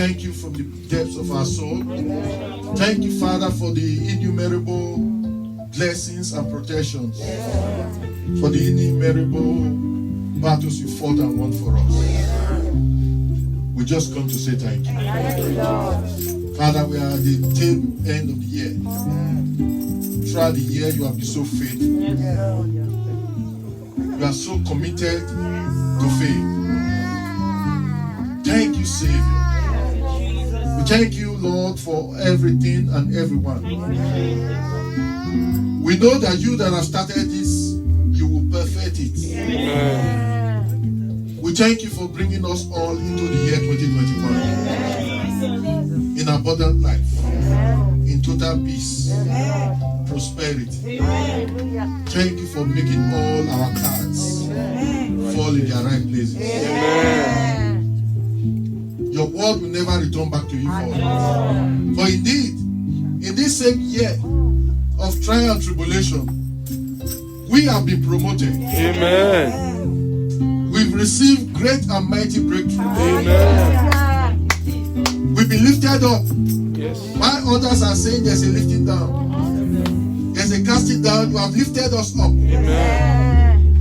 thank you from the depths of our soul. Thank you, Father, for the innumerable blessings and protections, for the innumerable battles you fought and won for us. We just come to say thank you. Father, we are at the tail end of the year. Throughout the year, you have been so faithful. You are so committed to faith. Thank you, Savior. We thank you, Lord, for everything and everyone. We know that you that have started this, you will perfect it. Amen. We thank you for bringing us all into the year 2021. Amen. In abundant life. Amen. In total peace. Amen. Prosperity. Amen. Thank you for making all our cards fall in their right places. Amen. Your word will never return back to you void. For indeed, in this same year of trial and tribulation, we have been promoted. Amen. We've received great and mighty breakthrough. Amen. We've been lifted up. Yes. While others are saying there's a lifting down, there's a casting down, you have lifted us up. Amen.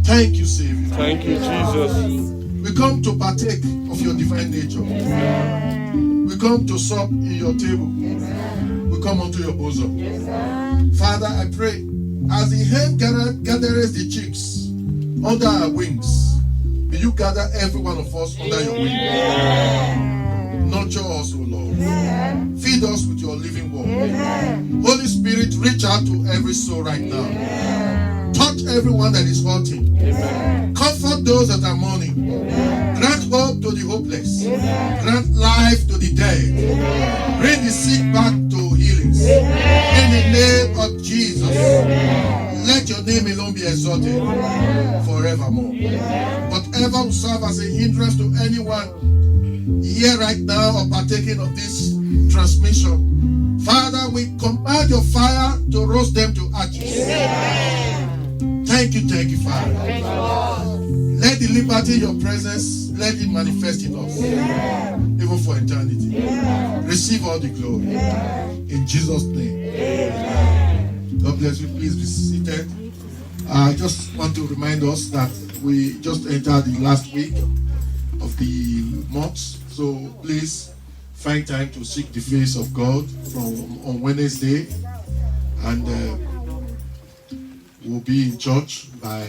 Thank you, Savior. Thank you, Jesus. We come to partake of your divine nature. Amen. We come to sup in your table. Amen. We come unto your bosom. Amen. Father, I pray, as the hen gathers the chicks under our wings, may you gather every one of us under your wings. Amen. Nurture us, O Lord. Amen. Feed us with your living word. Amen. Holy Spirit, reach out to every soul right now. Amen. Touch everyone that is hurting. Amen. Comfort those that are mourning. Amen. Grant hope to the hopeless. Amen. Grant life to the dead. Amen. Bring the sick back to healings. Amen. In the name of Jesus. Amen. Let your name alone be exalted. Amen. Forevermore. Amen. Whatever will serve as a hindrance to anyone here right now or partaking of this transmission, Father, we command your fire to roast them to ashes. Amen. Thank you, Father. Let the liberty in your presence, let it manifest in us. Amen. Even for eternity. Amen. Receive all the glory. Amen. In Jesus' name. Amen. God bless you. Please be seated. I just want to remind us that we just entered the last week of the month. So please find time to seek the face of God on Wednesday. And we'll be in church by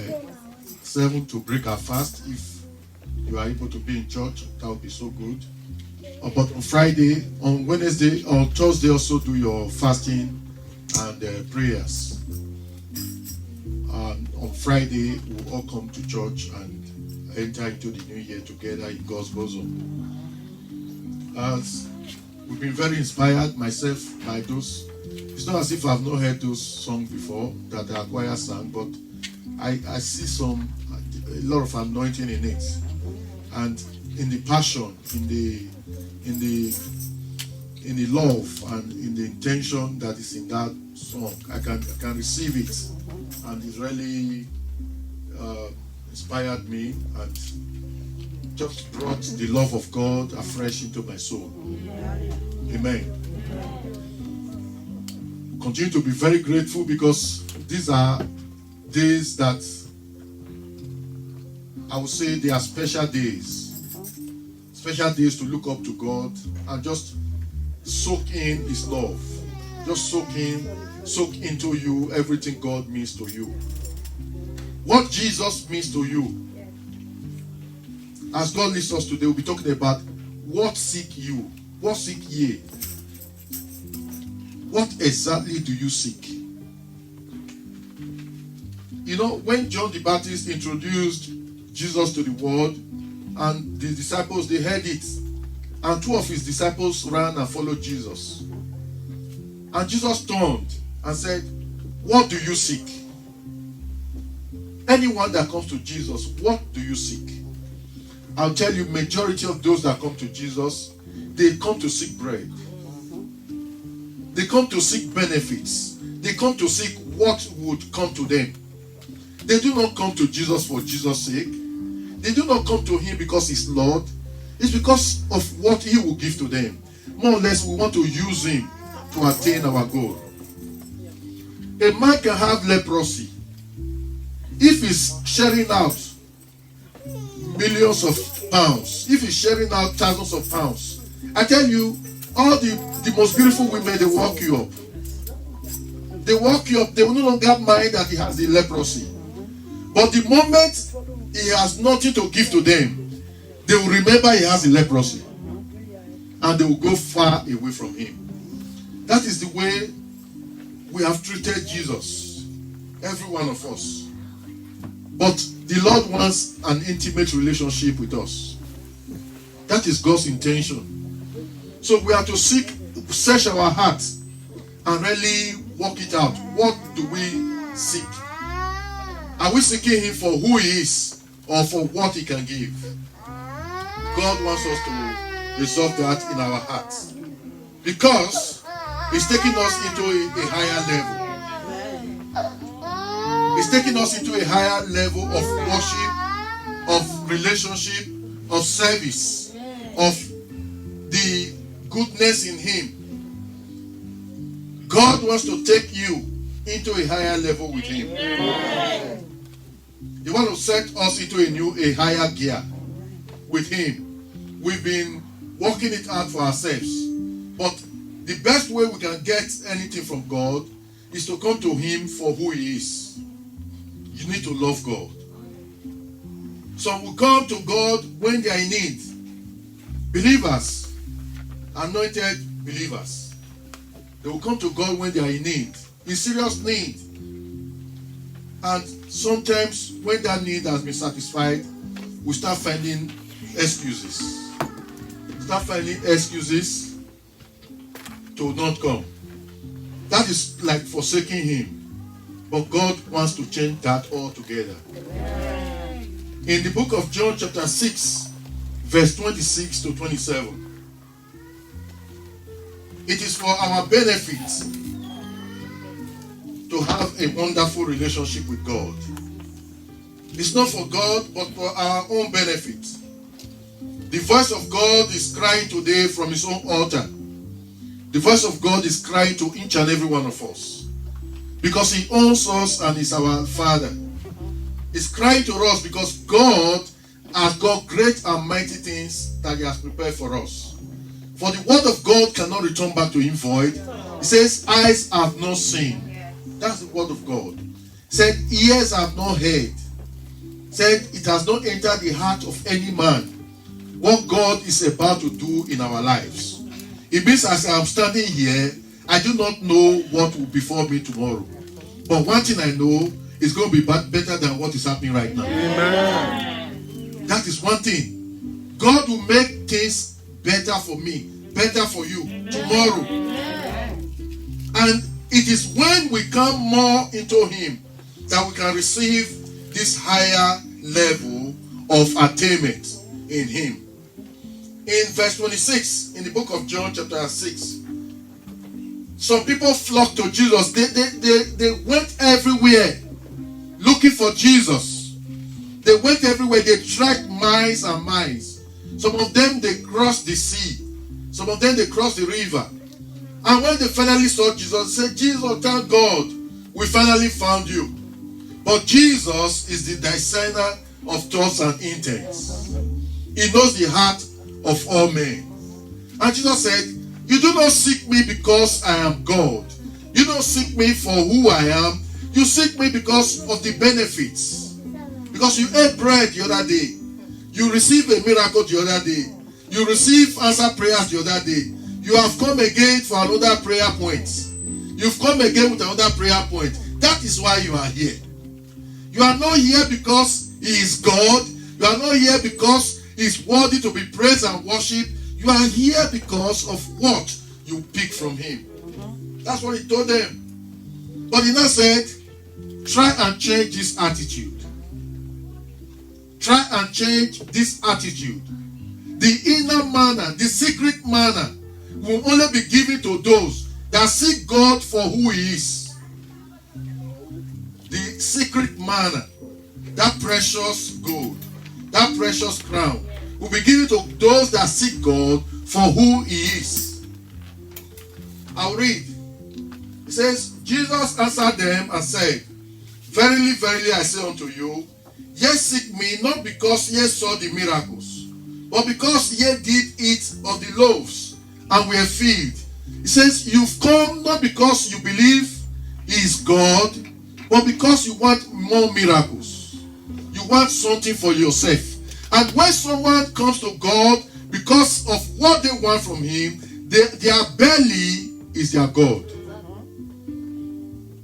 7 to break our fast. If you are able to be in church, that would be so good. But on Friday, on Wednesday, on Thursday also do your fasting and prayers. And on Friday, we'll all come to church and enter into the new year together in God's bosom. As we've been very inspired, myself, by those. It's not as if I've not heard those songs before that the choir sang, but I see a lot of anointing in it, and in the passion, in the love, and in the intention that is in that song. I can receive it, and it really inspired me and just brought the love of God afresh into my soul. Amen. Continue to be very grateful, because these are days that I would say they are special days to look up to God and just soak in His love. Just soak into you everything God means to you. What Jesus means to you. As God leads us today, we'll be talking about what seek you, what seek ye. What exactly do you seek? You know, when John the Baptist introduced Jesus to the world, and the disciples, they heard it, and 2 of his disciples ran and followed Jesus. And Jesus turned and said, what do you seek? Anyone that comes to Jesus, what do you seek? I'll tell you, majority of those that come to Jesus, they come to seek bread. They come to seek benefits. They come to seek what would come to them. They do not come to Jesus for Jesus' sake. They do not come to Him because He's Lord. It's because of what he will give to them. More or less, we want to use him to attain our goal. A man can have leprosy if he's sharing out millions of pounds, if he's sharing out thousands of pounds. I tell you, all the most beautiful women, they walk you up. They walk you up. They will no longer mind that he has the leprosy. But the moment he has nothing to give to them, they will remember he has the leprosy. And they will go far away from him. That is the way we have treated Jesus. Every one of us. But the Lord wants an intimate relationship with us. That is God's intention. So we have to search our hearts and really work it out. What do we seek? Are we seeking him for who he is or for what he can give? God wants us to resolve that in our hearts. Because he's taking us into a higher level. He's taking us into a higher level of worship, of relationship, of service, of the goodness in him. God wants to take you into a higher level with him. He wants to set us into a higher gear with him. We've been working it out for ourselves. But the best way we can get anything from God is to come to him for who he is. You need to love God. Some will come to God when they are in need. Believers, anointed believers, they will come to God when they are in need, in serious need. And sometimes when that need has been satisfied, we start finding excuses. Start finding excuses to not come. That is like forsaking him. But God wants to change that altogether. In the book of John chapter 6, verse 26 to 27, it is for our benefit to have a wonderful relationship with God. It's not for God, but for our own benefit. The voice of God is crying today from his own altar. The voice of God is crying to each and every one of us. Because he owns us and is our Father. He's crying to us because God has got great and mighty things that he has prepared for us. For the word of God cannot return back to him void. He says, eyes have not seen. That's the word of God. He said, ears have not heard. He said, it has not entered the heart of any man what God is about to do in our lives. It means as I am standing here, I do not know what will befall me tomorrow. But one thing I know is going to be better than what is happening right now. Amen. That is one thing. God will make things better for me, better for you tomorrow. And it is when we come more into him that we can receive this higher level of attainment in him. In verse 26, in the book of John chapter 6, some people flocked to Jesus. They went everywhere looking for Jesus. They went everywhere. They trekked miles and miles. Some of them, they crossed the sea. Some of them, they crossed the river. And when they finally saw Jesus, they said, Jesus, thank God, we finally found you. But Jesus is the discerner of thoughts and intents. He knows the heart of all men. And Jesus said, you do not seek me because I am God. You don't seek me for who I am. You seek me because of the benefits. Because you ate bread the other day. You received a miracle the other day. You received answered prayers the other day. You have come again for another prayer point. You've come again with another prayer point. That is why you are here. You are not here because he is God. You are not here because he is worthy to be praised and worshipped. You are here because of what you pick from him. That's what he told them. But he now said, try and change this attitude. Try and change this attitude. The inner manna, the secret manna, will only be given to those that seek God for who he is. The secret manna, that precious gold, that precious crown, will be given to those that seek God for who he is. I'll read. It says, Jesus answered them and said, Verily, verily, I say unto you, ye seek me not because ye saw the miracles, but because ye did eat of the loaves and were filled. He says, you've come not because you believe he is God, but because you want more miracles. You want something for yourself. And when someone comes to God because of what they want from him, their belly is their God.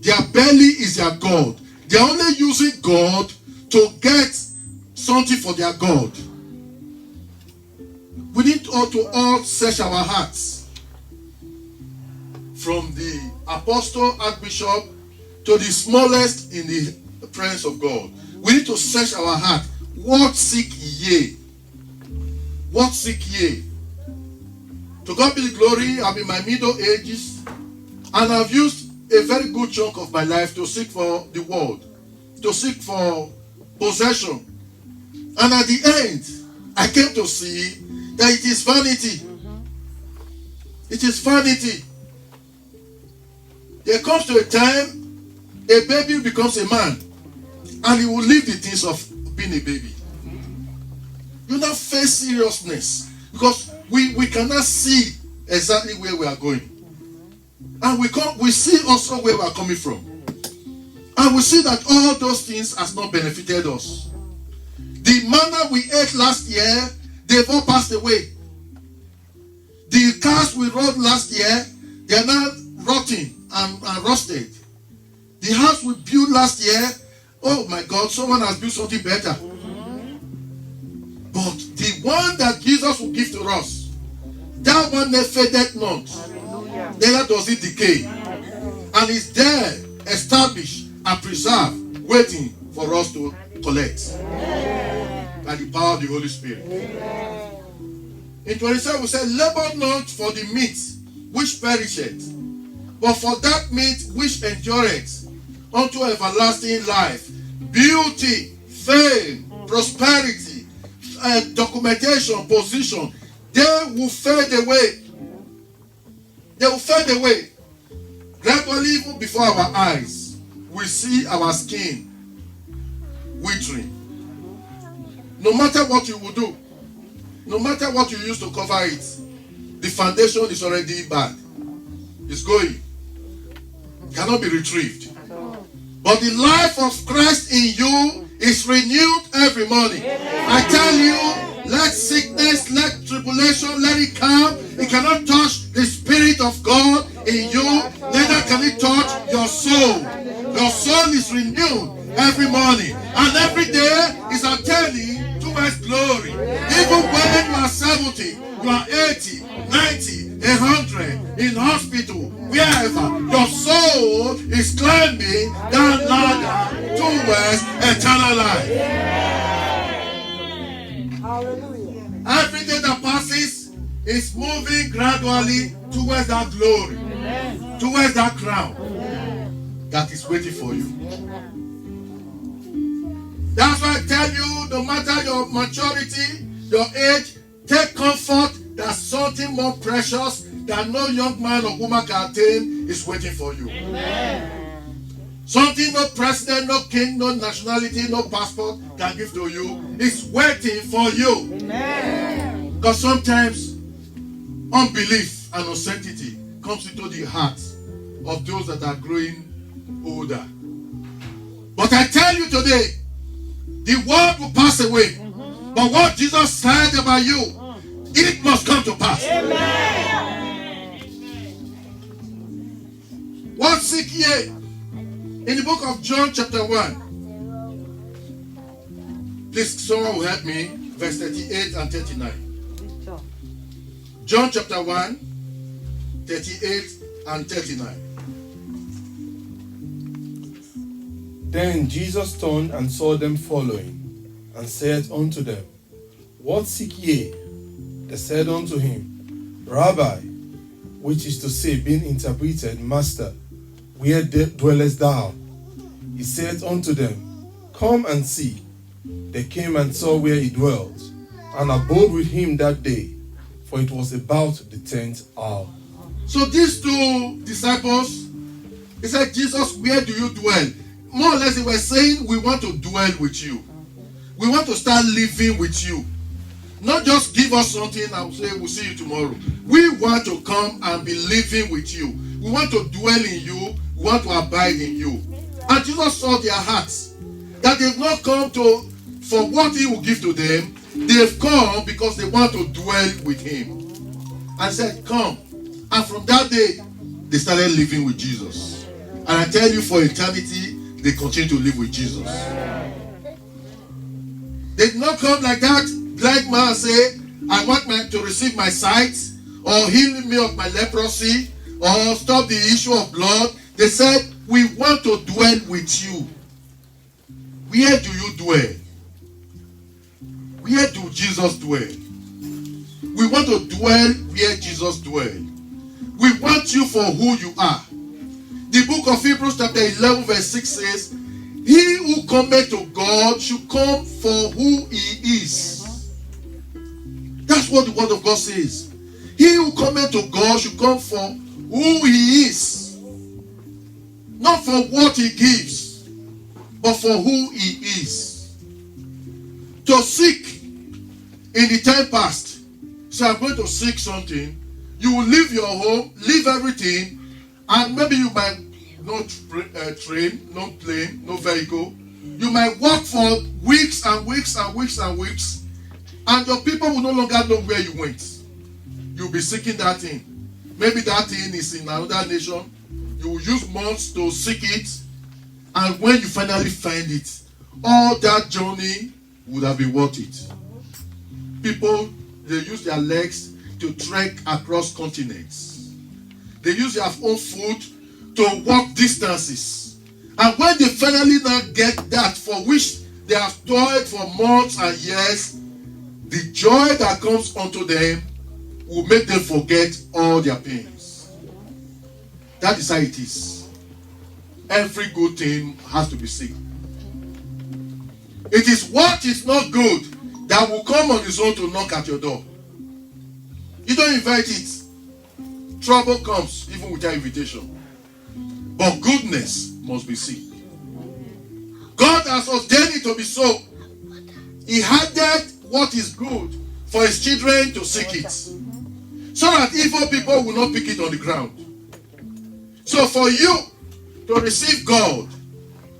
Their belly is their God. They are only using God to get something for their God. We need to all search our hearts. From the apostle, archbishop, to the smallest in the presence of God. We need to search our heart. What seek ye? What seek ye? To God be the glory. I'm in my middle ages, and I've used a very good chunk of my life to seek for the world, to seek for possession. And at the end, I came to see that it is vanity. It is vanity. There comes to a time, a baby becomes a man, and he will leave the things of being a baby. You now face seriousness, because we cannot see exactly where we are going. And we see also where we are coming from. And we see that all those things has not benefited us. The manna we ate last year, they've all passed away. The cars we rode last year, they are now rotting and rusted. The house we built last year, oh my God, someone has built something better. But the one that Jesus will give to us, that one never faded not. Neither does it decay. And is there, established and preserved, waiting for us to collect. By the power of the Holy Spirit. In 27 we say, labor not for the meat which perisheth, but for that meat which endureth unto everlasting life, beauty, fame, prosperity, documentation, position, they will fade away. They will fade away. Gradually, even before our eyes, we see our skin withering. No matter what you will do, no matter what you use to cover it, the foundation is already bad. It's going. It cannot be retrieved. But the life of Christ in you is renewed every morning. I tell you, let sickness, let tribulation, let it come. It cannot touch the Spirit of God in you. Neither can it touch your soul. Your soul is renewed every morning. And every day is attaining towards glory. Even when you are 70, you are 80, 90, 100, in hospital, wherever, your soul is climbing that ladder towards eternal life. Hallelujah. Every day that passes is moving gradually towards that glory, towards that crown that is waiting for you. That's why I tell you, no matter your maturity, your age, take comfort that something more precious that no young man or woman can attain is waiting for you. Amen. Something no president, no king, no nationality, no passport can give to you is waiting for you. Amen. Because sometimes unbelief and uncertainty comes into the hearts of those that are growing older. But I tell you today, the world will pass away. But what Jesus said about you, it must come to pass. Amen. What seek ye? In the book of John chapter 1. Please, someone will help me. Verse 38 and 39. John chapter 1, 38 and 39. Then Jesus turned and saw them following, and said unto them, What seek ye? They said unto him, Rabbi, which is to say, being interpreted, Master, where dwellest thou? He said unto them, Come and see. They came and saw where he dwelt, and abode with him that day, for it was about the 10th hour. So these two disciples, he said, Jesus, where do you dwell? More or less they were saying, we want to dwell with you. We want to start living with you. Not just give us something and say, we'll see you tomorrow. We want to come and be living with you. We want to dwell in you. We want to abide in you. And Jesus saw their hearts. That they've not come for what he will give to them. They've come because they want to dwell with him. And said, come. And from that day, they started living with Jesus. And I tell you, for eternity, they continue to live with Jesus. They did not come like that blind man and say, I want to receive my sight, or heal me of my leprosy, or stop the issue of blood. They said, we want to dwell with you. Where do you dwell? Where do Jesus dwell? We want to dwell where Jesus dwells. We want you for who you are. The book of Hebrews chapter 11 verse 6 says, he who cometh to God should come for who he is. That's what the word of God says. He who cometh to God should come for who he is. Not for what he gives, but for who he is. To seek in the time past. So I'm going to seek something. You will leave your home, leave everything, and maybe you might not train, no plane, no vehicle. You might walk for weeks and weeks and weeks and weeks, and your people will no longer know where you went. You'll be seeking that thing. Maybe that thing is in another nation. You will use months to seek it, and when you finally find it, all that journey would have been worth it. People, they use their legs to trek across continents. They use their own foot to walk distances. And when they finally now get that for which they have toiled for months and years, the joy that comes unto them will make them forget all their pains. That is how it is. Every good thing has to be seen. It is what is not good that will come on its own to knock at your door. You don't invite it. Trouble comes even without invitation. But goodness must be seen. God has ordained it to be so. He added what is good for his children to seek it, so that evil people will not pick it on the ground. So for you to receive God,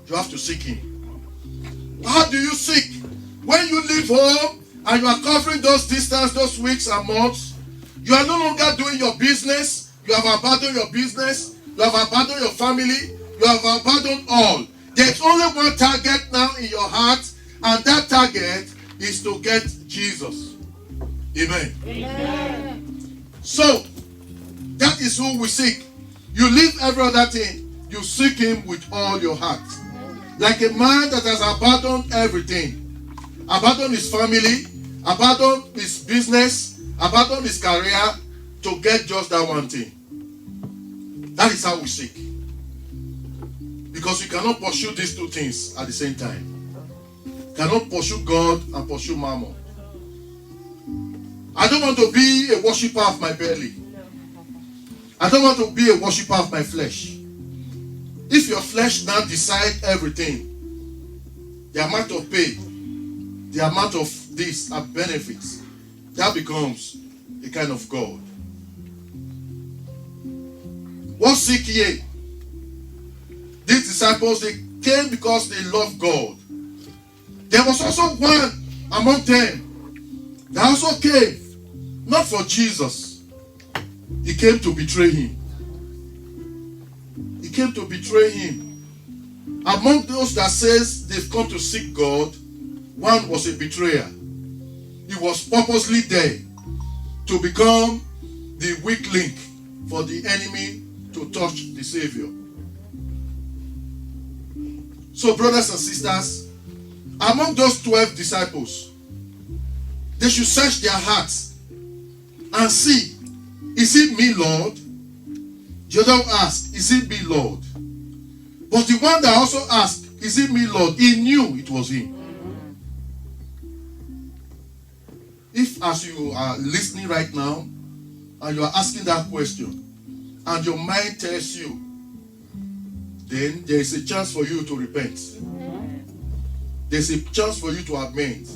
you have to seek him. How do you seek? When you leave home and you are covering those distance, those weeks and months, you are no longer doing your business. You have abandoned your business. You have abandoned your family. You have abandoned all. There's only one target now in your heart, and that target is to get Jesus. Amen. Amen. So, that is who we seek. You leave every other thing. You seek him with all your heart. Like a man that has abandoned everything. Abandoned his family. Abandoned his business. Abandoned his career to get just that one thing. That is how we seek. Because you cannot pursue these two things at the same time. You cannot pursue God and pursue mammon. I don't want to be a worshiper of my belly. I don't want to be a worshiper of my flesh. If your flesh now decides everything, the amount of pay, the amount of this and benefits, that becomes a kind of God. What seek ye? These disciples, they came because they loved God. There was also one among them that also came, not for Jesus. He came to betray him. He came to betray him. Among those that says they've come to seek God, one was a betrayer. He was purposely there to become the weak link for the enemy to touch the Savior. So, brothers and sisters, among those 12 disciples, they should search their hearts and see, is it me, Lord? The other asked, is it me, Lord? But the one that also asked, is it me, Lord? He knew it was him. if as you are listening right now and you are asking that question and your mind tells you, then there is a chance for you to repent. There's a chance for you to amend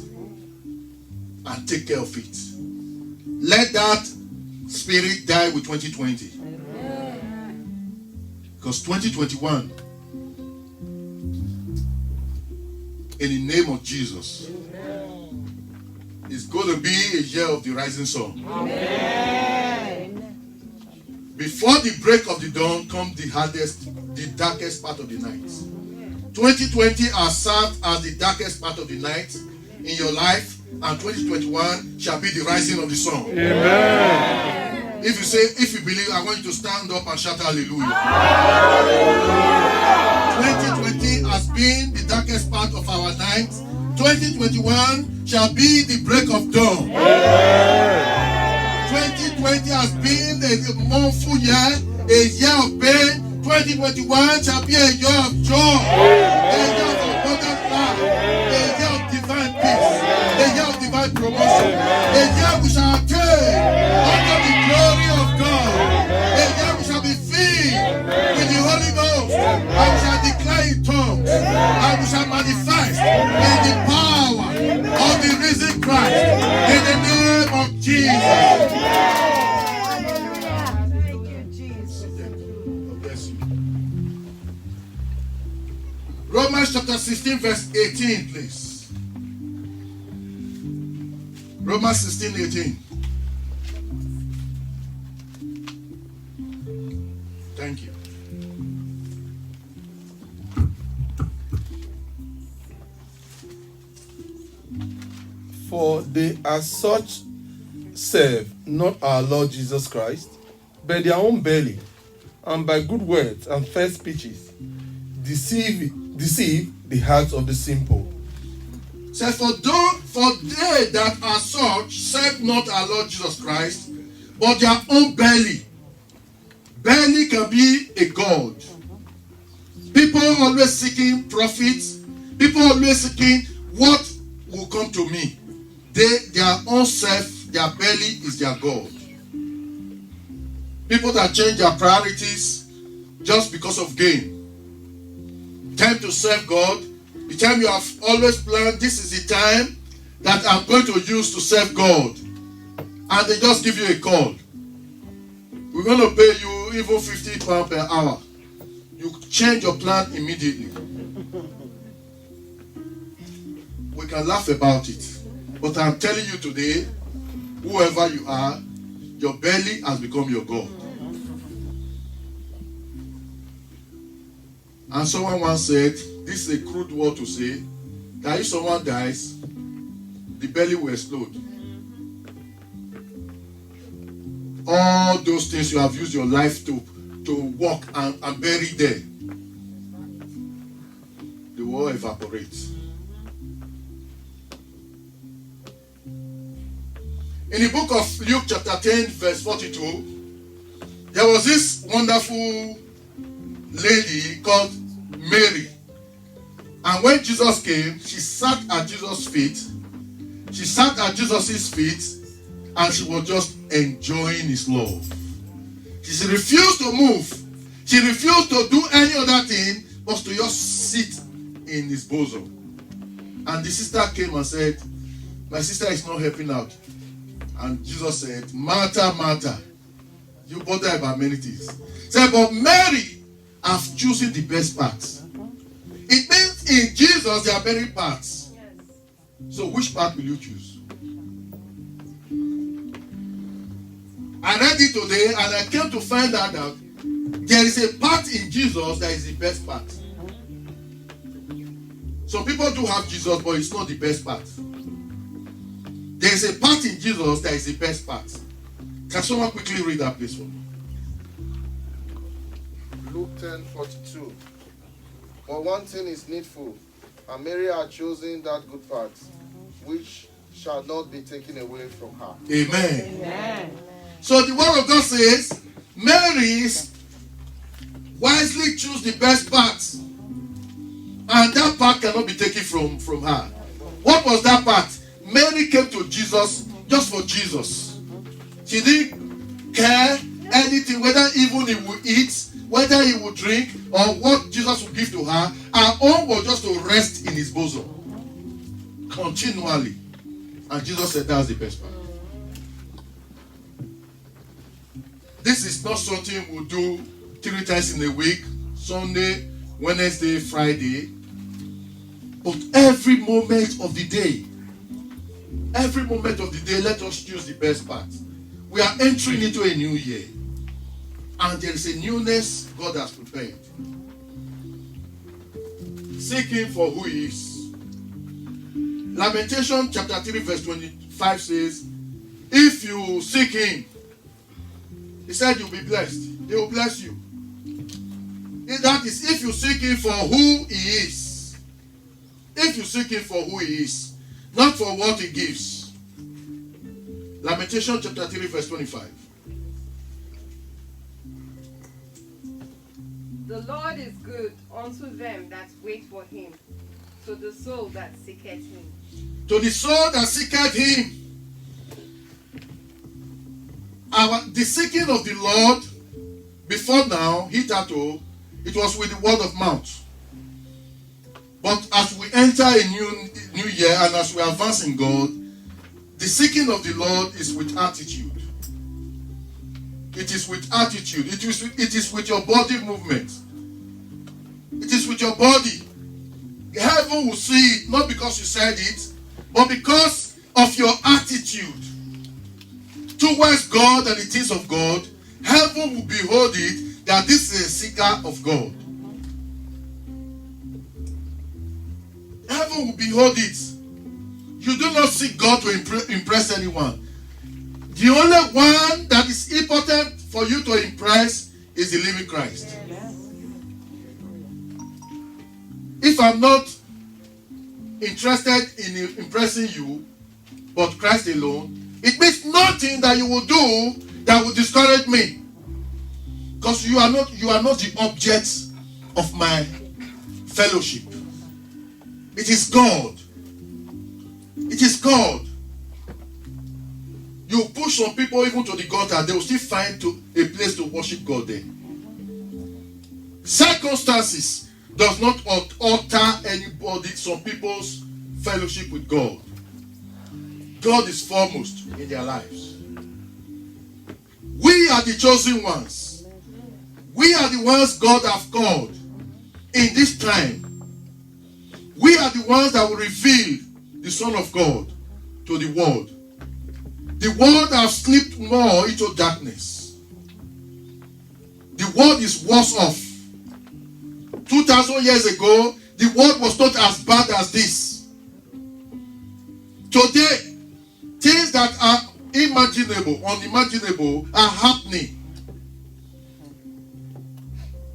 and take care of it. Let that spirit die with 2020. Because 2021, in the name of Jesus, is going to be a year of the rising sun. Before the break of the dawn comes the darkest part of the night. 2020 has served as the darkest part of the night in your life, and 2021 shall be the rising of the sun. Amen. If you believe, I want you to stand up and shout hallelujah. 2020 has been the darkest part of our night. 2021 shall be the break of dawn. 2020 has been a mournful year, a year of pain. 2021 shall be a year of joy, a year of abundant life, a year of divine peace, a year of divine promotion, a year we shall attain under the glory of God, a year we shall be filled with the Holy Ghost, and we shall declare in tongues, and we shall manifest in the power of the risen Christ, in the name of Jesus. Romans chapter 16 verse 18, please. Romans 16, 18. Thank you. For they as such serve not our Lord Jesus Christ, but their own belly, and by good words and fair speeches deceive the hearts of the simple. Says, for they that are such serve not our Lord Jesus Christ, but their own belly. Belly can be a god. People always seeking profits. People always seeking what will come to me. Their own self, their belly is their god. People that change their priorities just because of gain. Time to serve God. The time you have always planned, this is the time that I'm going to use to serve God. And they just give you a call. We're going to pay you even £50 per hour. You change your plan immediately. We can laugh about it. But I'm telling you today, whoever you are, your belly has become your God. And someone once said, this is a crude word to say, that if someone dies, the belly will explode. All those things you have used your life to walk and bury there, they will all evaporate. In the book of Luke chapter 10 verse 42, there was this wonderful lady called Mary. And when Jesus came, she sat at Jesus' feet. She sat at Jesus' feet and she was just enjoying his love. She refused to move. She refused to do any other thing but to just sit in his bosom. And the sister came and said, my sister is not helping out. And Jesus said, Martha, Martha, you bother about many things. He said, but Mary have chosen the best parts. It means in Jesus there are many parts. So which part will you choose? I read it today and I came to find out that there is a part in Jesus that is the best part. Some people do have Jesus, but it's not the best part. There is a part in Jesus that is the best part. Can someone quickly read that place for me? Luke 10:42. But one thing is needful, and Mary had chosen that good part, which shall not be taken away from her. Amen. Amen. So the word of God says, Mary wisely chose the best part, and that part cannot be taken from her. What was that part? Mary came to Jesus just for Jesus. She didn't care anything, whether even he would eat, whether he would drink, or what Jesus would give to her. Her own was just to rest in his bosom continually. And Jesus said that's the best part. This is not something we'll do 3 times in a week, Sunday, Wednesday, Friday. But every moment of the day, let us choose the best part. We are entering into a new year. And there is a newness God has prepared. Seek Him for who He is. Lamentation chapter 3 verse 25 says, if you seek Him, He said you'll be blessed. He will bless you. That is, if you seek Him for who He is. If you seek Him for who He is, not for what He gives. Lamentation chapter 3 verse 25. The Lord is good unto them that wait for Him, to the soul that seeketh Him. To the soul that seeketh Him. The seeking of the Lord before now, hitherto, it was with the word of mouth. But as we enter a new year and as we advance in God, the seeking of the Lord is with attitude. It is with attitude. It is with your body movement. It is with your body. Heaven will see it, not because you said it, but because of your attitude towards God and the things of God. Heaven will behold it that this is a seeker of God. Heaven will behold it. You do not seek God to impress anyone. The only one that is important for you to impress is the living Christ. If I'm not interested in impressing you, but Christ alone, it means nothing that you will do that will discourage me. Because you are not the object of my fellowship. It is God. It is God. You push some people even to the gutter, they will still find a place to worship God there. Circumstances does not alter some people's fellowship with God. God is foremost in their lives. We are the chosen ones. We are the ones God have called in this time. We are the ones that will reveal the Son of God to the world. The world has slipped more into darkness. The world is worse off. 2,000 years ago, the world was not as bad as this. Today, things that are unimaginable are happening.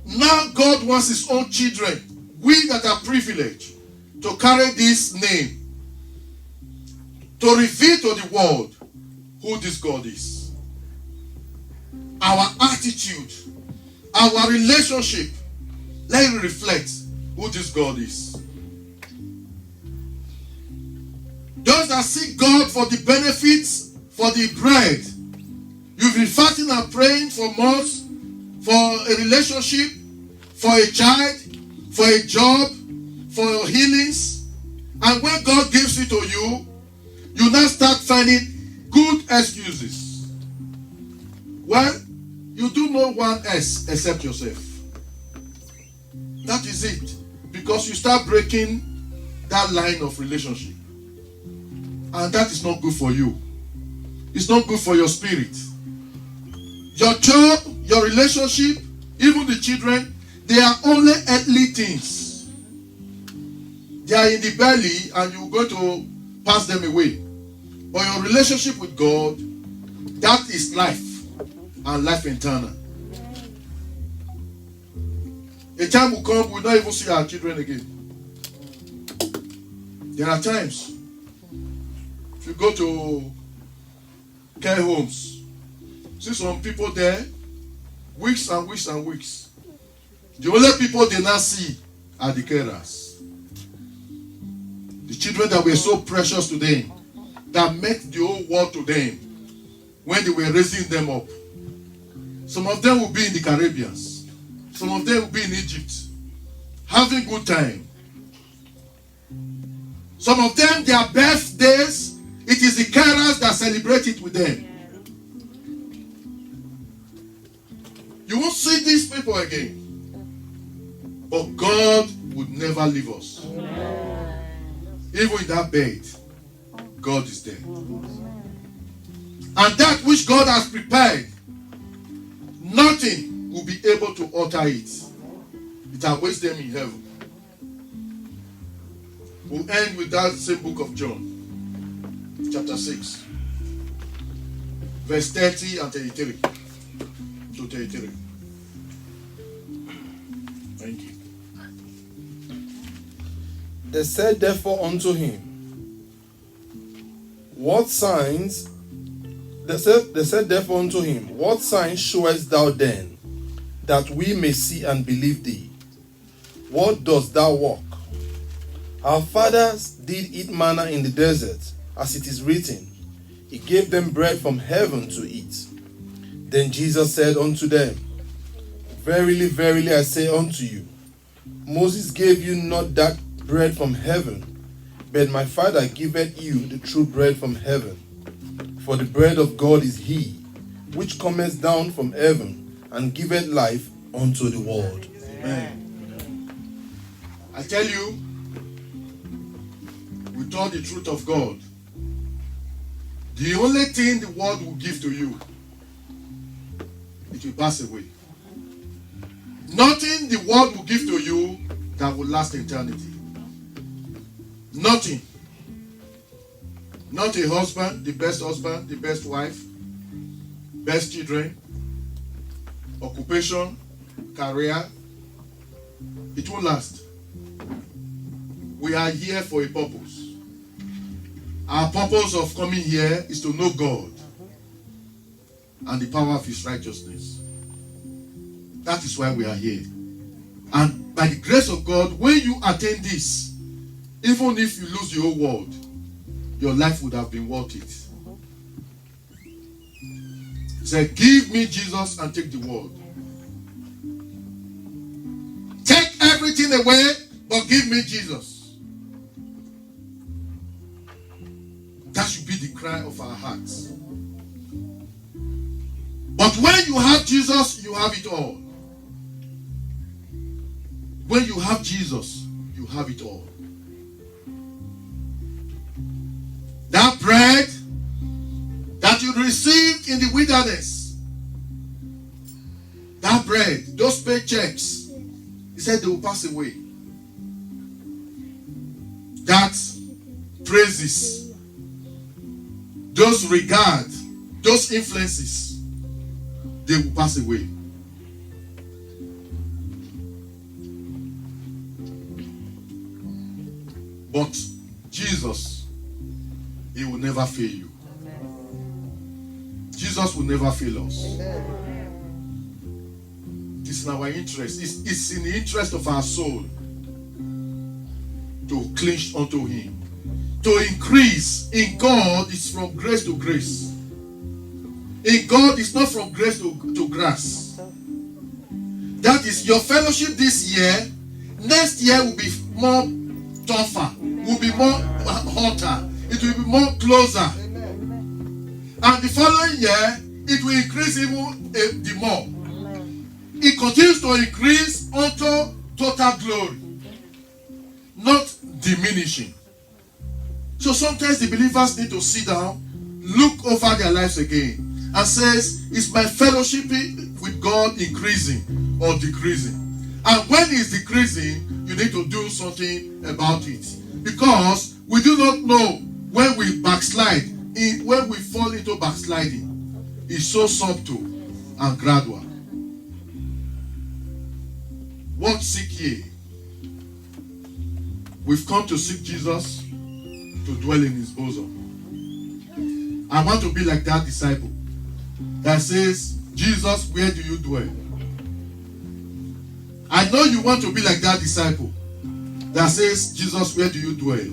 Now God wants His own children, we that are privileged, to carry this name, to reveal to the world who this God is. Our attitude, our relationship, let it reflect who this God is. Those that seek God for the benefits, for the bread, you've been fasting and praying for months, for a relationship, for a child, for a job, for healings, and when God gives it to you, you now start finding good excuses. Well, you do no one else except yourself. That is it. Because you start breaking that line of relationship. And that is not good for you. It's not good for your spirit. Your job, your relationship, even the children, they are only earthly things. They are in the belly and you're going to pass them away. But your relationship with God, that is life and life eternal. A time will come, we'll not even see our children again. There are times, if you go to care homes, see some people there, weeks and weeks and weeks. The only people they now see are the carers. The children that were so precious to them, that meant the whole world to them when they were raising them up. Some of them will be in the Caribbean. Some of them will be in Egypt, having good time. Some of them, their birthdays, it is the carers that celebrate it with them. You won't see these people again. But God would never leave us. Even in that bed, God is there. And that which God has prepared, nothing will be able to alter it. It awaits them in heaven. We'll end with that same book of John, chapter 6, verse 30 and 33 to 33. Thank you. They said therefore unto him, What signs? They said therefore unto him, What signs showest thou then, that we may see and believe thee? What dost thou work? Our fathers did eat manna in the desert, as it is written, He gave them bread from heaven to eat. Then Jesus said unto them, Verily, verily, I say unto you, Moses gave you not that bread from heaven, but my Father giveth you the true bread from heaven. For the bread of God is he, which cometh down from heaven, and giveth life unto the world. Amen. I tell you, with all the truth of God, the only thing the world will give to you, it will pass away. Nothing the world will give to you that will last eternity. Nothing. Not a husband, the best wife, best children, occupation, career. It won't last. We are here for a purpose. Our purpose of coming here is to know God and the power of His righteousness. That is why we are here. And by the grace of God, when you attain this, even if you lose the whole world, your life would have been worth it. He said, give me Jesus and take the world. Take everything away, but give me Jesus. That should be the cry of our hearts. But when you have Jesus, you have it all. When you have Jesus, you have it all. That bread that you received in the wilderness, that bread, those paychecks, he said they will pass away. That praises, those regard, those influences, they will pass away. But Jesus, He will never fail you. Jesus will never fail us. It's in our interest. It's in the interest of our soul to cling unto Him. To increase in God is from grace to grace. In God is not from grace to grace. That is your fellowship this year. Next year will be more tougher, will be more hotter, it will be more closer. And the following year, it will increase even the more. It continues to increase unto total glory, not diminishing. So sometimes the believers need to sit down, look over their lives again, and says, is my fellowship with God increasing or decreasing? And when it's decreasing, you need to do something about it. Because we do not know when we backslide, when we fall into backsliding. It's so subtle and gradual. What seek ye? We've come to seek Jesus, to dwell in His bosom. I want to be like that disciple that says, Jesus, where do you dwell? I know you want to be like that disciple that says, Jesus, where do you dwell?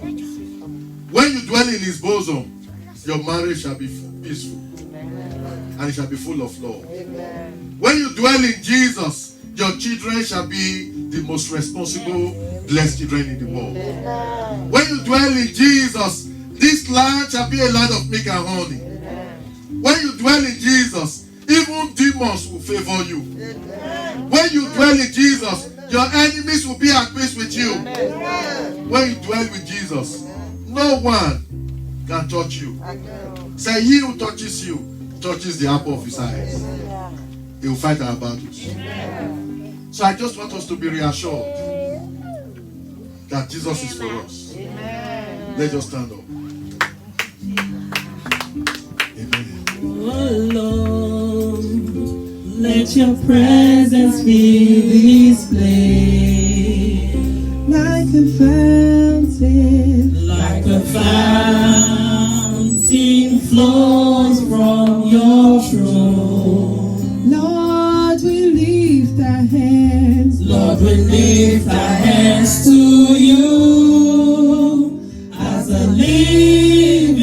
When you dwell in His bosom, your marriage shall be peaceful. And it shall be full of love. When you dwell in Jesus, your children shall be the most responsible, blessed children in the world. When you dwell in Jesus, this land shall be a land of milk and honey. When you dwell in Jesus, even demons will favor you. When you dwell in Jesus, your enemies will be at peace with you. When you dwell with Jesus, no one can touch you. Say, he who touches you touches the apple of his eyes. He will fight our battles. So I just want us to be reassured that Jesus is for us. Let's just stand up. Amen. Oh Lord, let your presence fill this place like a fountain, flows from your throne. Lord, we lift our hands. Lord, we lift our hands to you as a living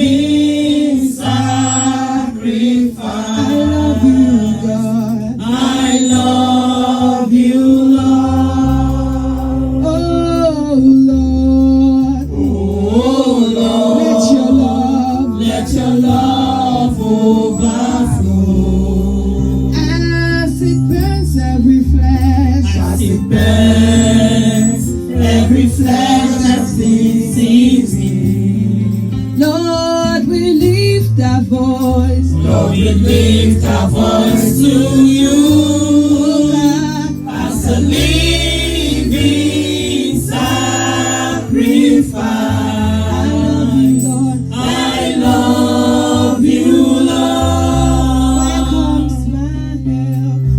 sacrifice. I love you, God. I love you, Lord. Oh, Lord. Oh, Lord. Let your love overflow. As it burns every flesh. As it burns every flesh that's in me. Lord, we lift our voice. Lord, we lift our voice to you as a living sacrifice. I love you, Lord.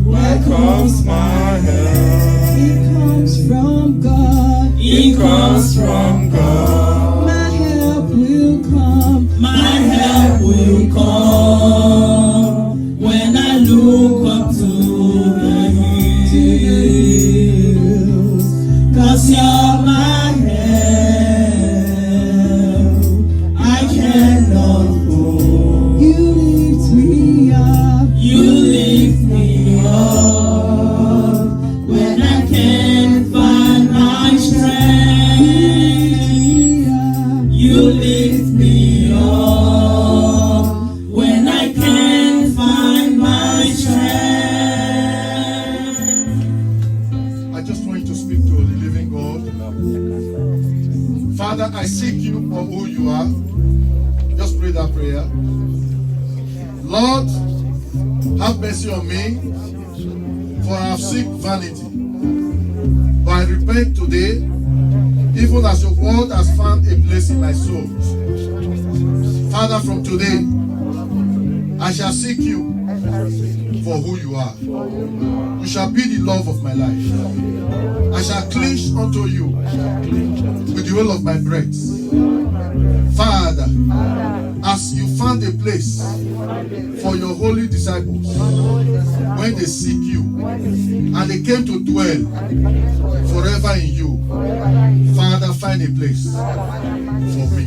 Where comes my help? It comes from God. It comes from God. My help will come. My help will come when I look up to the hills. 'Cause you're my help. I cannot go. You lift me up. You lift me up when I can't find my strength. You lift me up when I can't find my strength. I just want you to speak to the living God. Father, I seek you for who you are. Just pray that prayer. Lord, have mercy on me, for I have seek vanity. But I repent today, even as your word has found a place in my soul. Father, from today, I shall seek you for who you are. You shall be the love of my life. I shall cling unto you with the whole of my breath. Father, as you found a place for your holy disciples when they seek you and they came to dwell forever in you, Father, find a place for me.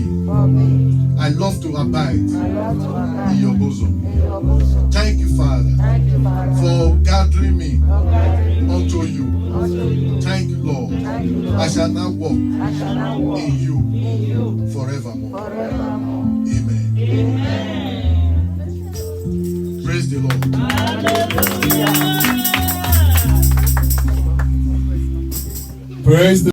I love to abide in your bosom. Thank you, Father, for gathering me unto you. Thank you, Lord. I shall now walk in you forevermore. Amen. Praise the Lord. Praise the